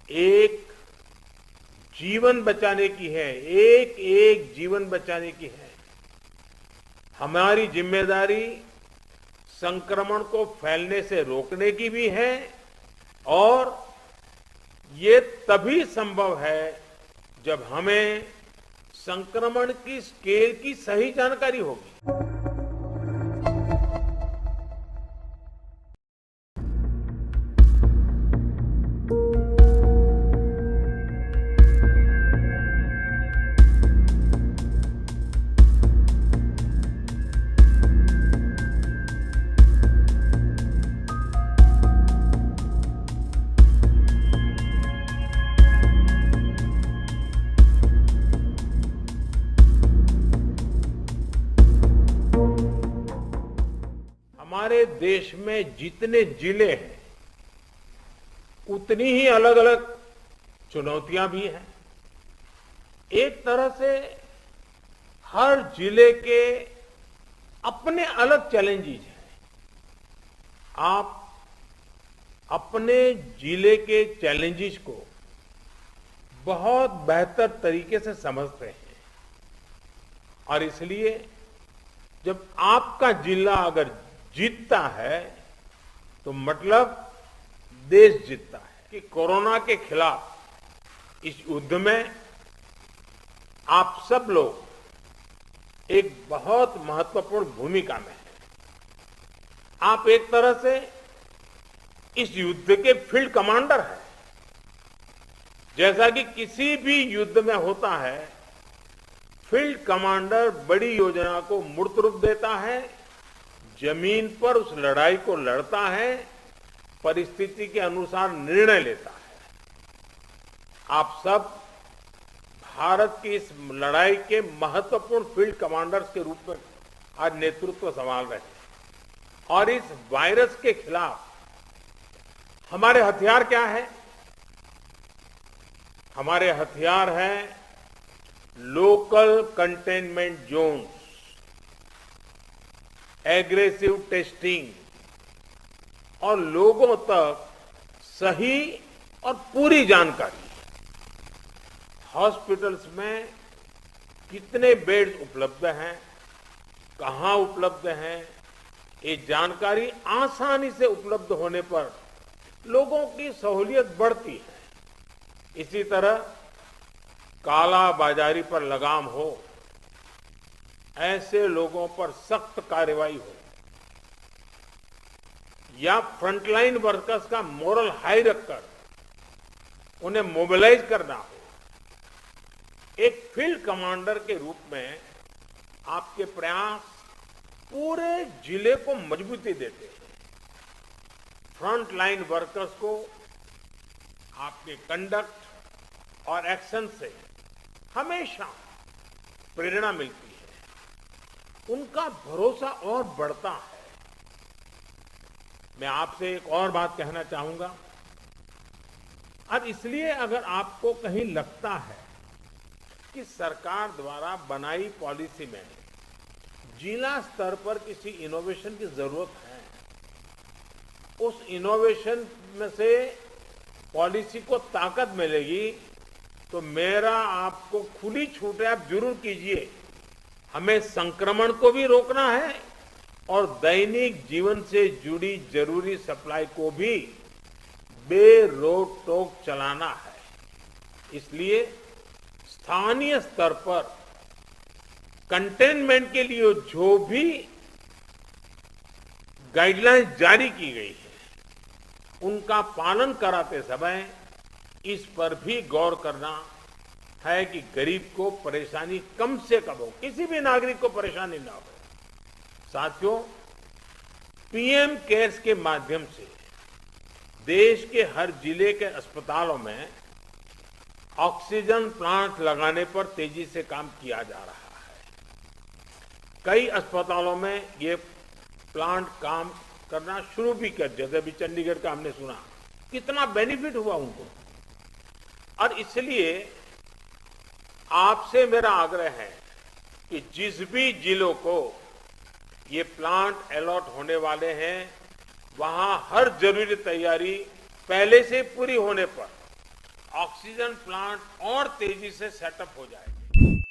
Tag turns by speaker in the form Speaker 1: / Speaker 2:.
Speaker 1: एक जीवन बचाने की है, एक एक जीवन बचाने की है। हमारी जिम्मेदारी संक्रमण को फैलने से रोकने की भी है और ये तभी संभव है जब हमें संक्रमण की स्केल की सही जानकारी होगी। हमारे देश में जितने जिले हैं उतनी ही अलग अलग चुनौतियां भी हैं। एक तरह से हर जिले के अपने अलग चैलेंजेस हैं। आप अपने जिले के चैलेंजेस को बहुत बेहतर तरीके से समझते हैं और इसलिए जब आपका जिला अगर जीतता है तो मतलब देश जीतता है। कि कोरोना के खिलाफ इस युद्ध में आप सब लोग एक बहुत महत्वपूर्ण भूमिका में हैं। आप एक तरह से इस युद्ध के फील्ड कमांडर हैं। जैसा कि किसी भी युद्ध में होता है, फील्ड कमांडर बड़ी योजना को मूर्त रूप देता है, जमीन पर उस लड़ाई को लड़ता है, परिस्थिति के अनुसार निर्णय लेता है। आप सब भारत की इस लड़ाई के महत्वपूर्ण फील्ड कमांडर्स के रूप में आज नेतृत्व संभाल रहे हैं। और इस वायरस के खिलाफ हमारे हथियार क्या है? हमारे हथियार हैं local containment zones, aggressive testing और लोगों तक सही और पूरी जानकारी। हॉस्पिटल्स में कितने बेड्स उपलब्ध हैं, कहां उपलब्ध हैं, ये जानकारी आसानी से उपलब्ध होने पर लोगों की सहूलियत बढ़ती है। इसी तरह काला बाजारी पर लगाम हो, ऐसे लोगों पर सख्त कार्रवाई हो या फ्रंटलाइन वर्कर्स का मोरल हाई रखकर उन्हें मोबिलाइज करना हो। एक फील्ड कमांडर के रूप में आपके प्रयास पूरे जिले को मजबूती देते हैं। फ्रंटलाइन वर्कर्स को आपके कंडक्ट और एक्शन से हमेशा प्रेरणा मिलती है, उनका भरोसा और बढ़ता है। मैं आपसे एक और बात कहना चाहूंगा। अब इसलिए अगर आपको कहीं लगता है कि सरकार द्वारा बनाई पॉलिसी में जिला स्तर पर किसी इनोवेशन की जरूरत है, उस इनोवेशन में से पॉलिसी को ताकत मिलेगी, तो मेरा आपको खुली छूट है, आप जरूर कीजिए। हमें संक्रमण को भी रोकना है और दैनिक जीवन से जुड़ी जरूरी सप्लाई को भी बेरोक टोक चलाना है। इसलिए स्थानीय स्तर पर कंटेनमेंट के लिए जो भी गाइडलाइंस जारी की गई है, उनका पालन कराते समय इस पर भी गौर करना है कि गरीब को परेशानी कम से कम हो, किसी भी नागरिक को परेशानी ना हो। साथियों, पीएम केयर्स के माध्यम से देश के हर जिले के अस्पतालों में ऑक्सीजन प्लांट लगाने पर तेजी से काम किया जा रहा है। कई अस्पतालों में ये प्लांट काम करना शुरू भी कर, जैसे अभी चंडीगढ़ का हमने सुना, कितना बेनिफिट हुआ उनको। और इसलिए आपसे मेरा आग्रह है कि जिस भी जिलों को ये प्लांट अलॉट होने वाले हैं, वहां हर जरूरी तैयारी पहले से पूरी होने पर ऑक्सीजन प्लांट और तेजी से सेटअप हो जाएंगे।